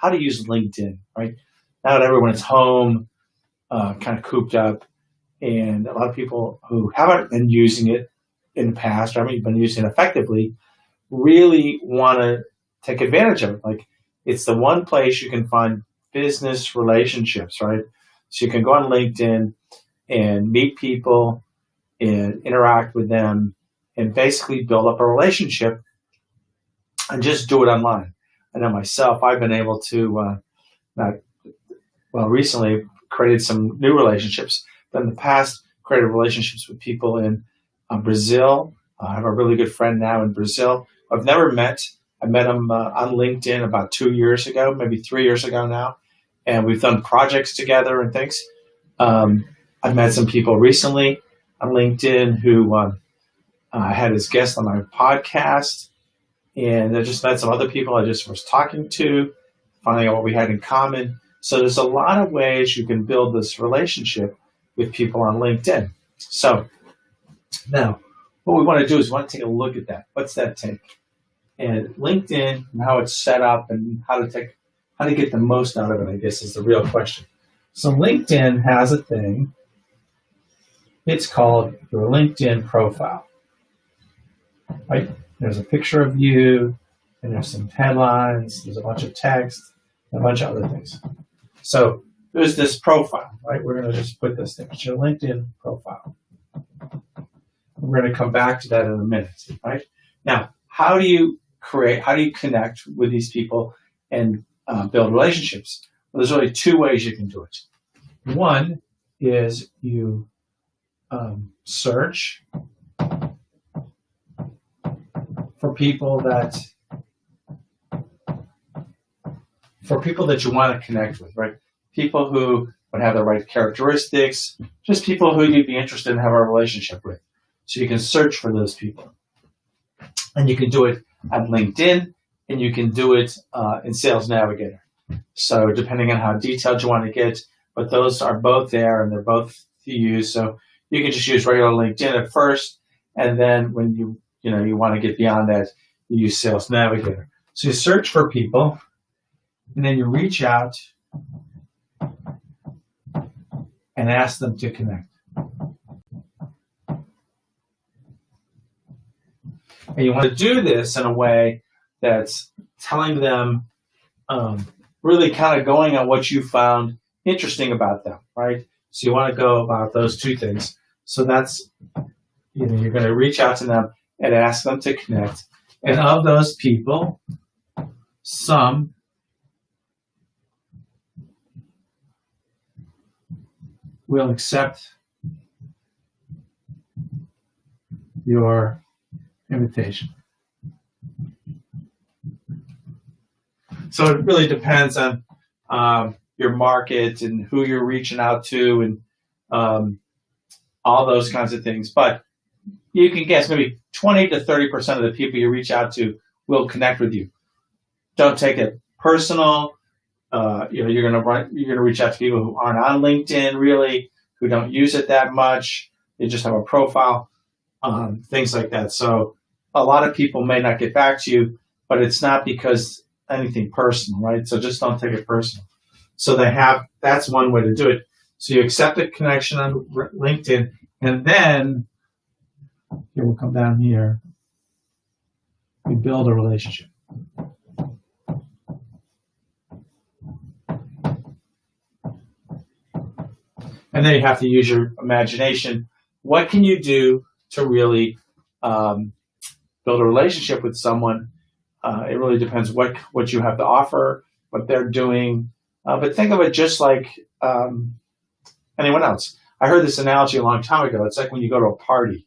how to use LinkedIn, right? Now that everyone is home, kind of cooped up, and a lot of people who haven't been using it in the past, or haven't been using it effectively, really want to take advantage of it. Like, it's the one place you can find business relationships, right? So you can go on LinkedIn and meet people and interact with them and basically build up a relationship and just do it online. I know myself, I've been able to, recently created some new relationships, but in the past created relationships with people in Brazil. I have a really good friend now in Brazil. I've never met. I met him on LinkedIn about 2 years ago, maybe 3 years ago now, and we've done projects together and things. I've met some people recently on LinkedIn who I had as guests on my podcast, and I just met some other people I just was talking to, finding out what we had in common. So there's a lot of ways you can build this relationship with people on LinkedIn. So now what we want to do is we want to take a look at that. What's that take? And LinkedIn and how it's set up and how to get the most out of it, I guess, is the real question. So LinkedIn has a thing. It's called your LinkedIn profile. Right? There's a picture of you, and there's some headlines, there's a bunch of text, and a bunch of other things. So there's this profile, right? We're going to just put this thing. It's your LinkedIn profile. We're going to come back to that in a minute, right? Now, how do you connect with these people and build relationships? Well, there's really two ways you can do it. One is you search for people that you want to connect with, right? People who would have the right characteristics, just people who you'd be interested in having a relationship with. So you can search for those people. And you can do it on LinkedIn, and you can do it in Sales Navigator. So depending on how detailed you want to get, but those are both there, and they're both to use. So you can just use regular LinkedIn at first, and then when you want to get beyond that, you use Sales Navigator. So you search for people, and then you reach out and ask them to connect. And you want to do this in a way that's telling them, really kind of going on what you found interesting about them, right? So you want to go about those two things. So that's, you're going to reach out to them and ask them to connect. And of those people, some will accept your invitation. So it really depends on your market and who you're reaching out to and all those kinds of things. But you can guess maybe 20 to 30% of the people you reach out to will connect with you. Don't take it personal. You're gonna reach out to people who aren't on LinkedIn really, who don't use it that much. They just have a profile, things like that. So a lot of people may not get back to you, but it's not because anything personal, right? So just don't take it personal. So that's one way to do it. So you accept a connection on LinkedIn, and then we'll come down here. We build a relationship. And then you have to use your imagination. What can you do to really build a relationship with someone? It really depends what you have to offer, what they're doing. But think of it just like anyone else. I heard this analogy a long time ago. It's like when you go to a party,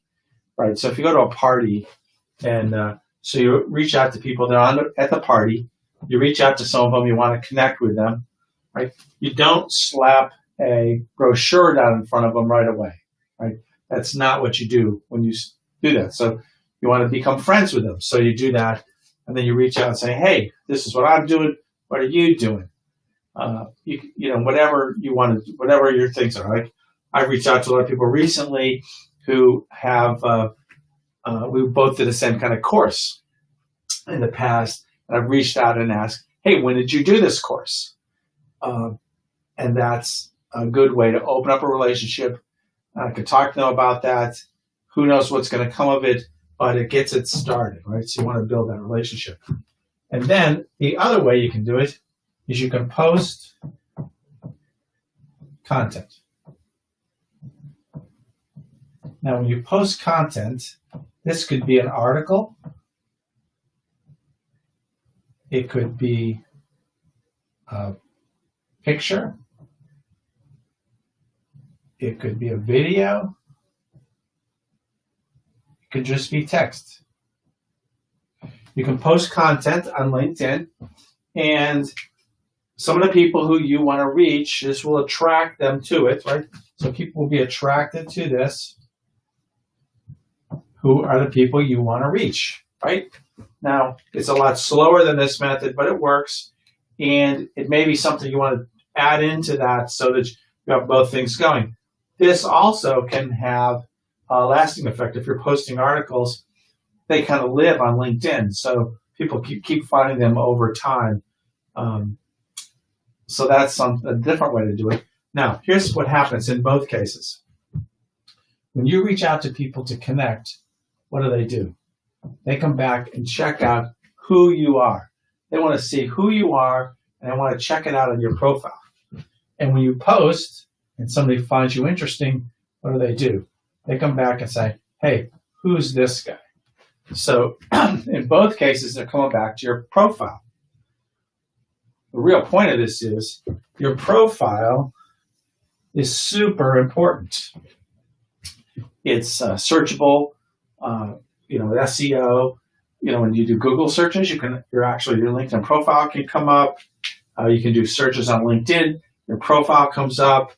right? So if you go to a party and so you reach out to people that are at the party, you reach out to some of them, you want to connect with them, right? You don't slap a brochure down in front of them right away, right? That's not what you do when you do that. So you want to become friends with them. So you do that, and then you reach out and say, hey, this is what I'm doing. What are you doing? Whatever you want to, whatever your things are. Like I've reached out to a lot of people recently who have, we both did the same kind of course in the past. And I've reached out and asked, hey, when did you do this course? And that's a good way to open up a relationship. I could talk to them about that. Who knows what's going to come of it, but it gets it started, right? So you want to build that relationship. And then the other way you can do it is you can post content. Now, when you post content, this could be an article. It could be a picture. It could be a video. It could just be text. You can post content on LinkedIn, and some of the people who you want to reach, this will attract them to it, right? So people will be attracted to this. Who are the people you want to reach, right? Now, it's a lot slower than this method, but it works. And it may be something you want to add into that so that you have both things going. This also can have a lasting effect. If you're posting articles, they kind of live on LinkedIn. So people keep finding them over time. So that's a different way to do it. Now, here's what happens in both cases. When you reach out to people to connect, what do? They come back and check out who you are. They want to see who you are, and they want to check it out on your profile. And when you post and somebody finds you interesting, what do? They come back and say, hey, who's this guy? So in both cases, they're coming back to your profile. The real point of this is your profile is super important. It's searchable. SEO, when you do Google searches, your LinkedIn profile can come up. You can do searches on LinkedIn, your profile comes up.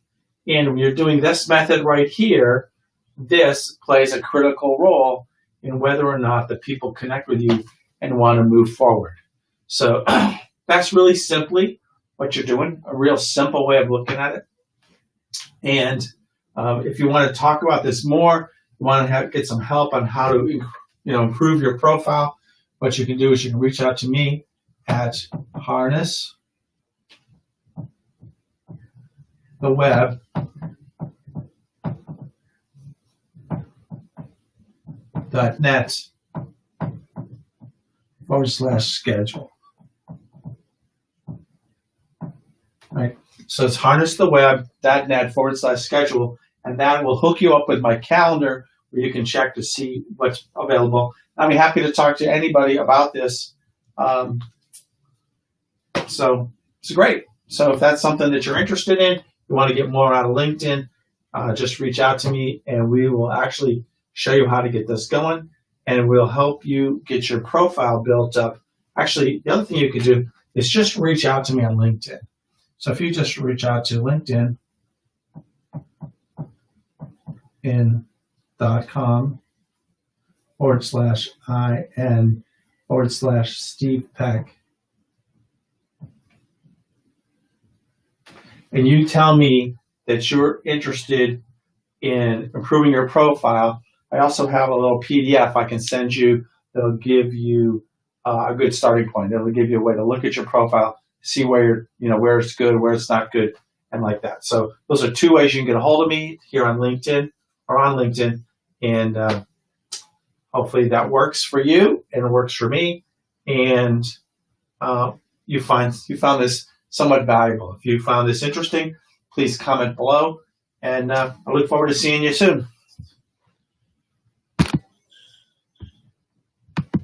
And when you're doing this method right here, this plays a critical role in whether or not the people connect with you and want to move forward. So that's really simply what you're doing, a real simple way of looking at it. And if you want to talk about this more, you want to get some help on how to improve your profile, what you can do is you can reach out to me at harnesstheweb.net/schedule. Right. So it's harnesstheweb.net/schedule, and that will hook you up with my calendar where you can check to see what's available. I'll be happy to talk to anybody about this. So it's great. So if that's something that you're interested in, you want to get more out of LinkedIn, just reach out to me and we will actually show you how to get this going, and we'll help you get your profile built up. Actually, the other thing you can do is just reach out to me on LinkedIn. So if you just reach out to linkedin.com/IN/Steve Peck, and you tell me that you're interested in improving your profile, I also have a little PDF I can send you that'll give you a good starting point. It'll give you a way to look at your profile, see where where it's good, where it's not good, and like that. So those are two ways you can get a hold of me here on LinkedIn or on LinkedIn, and hopefully that works for you and it works for me, and you found this somewhat valuable. If you found this interesting, please comment below, and I look forward to seeing you soon.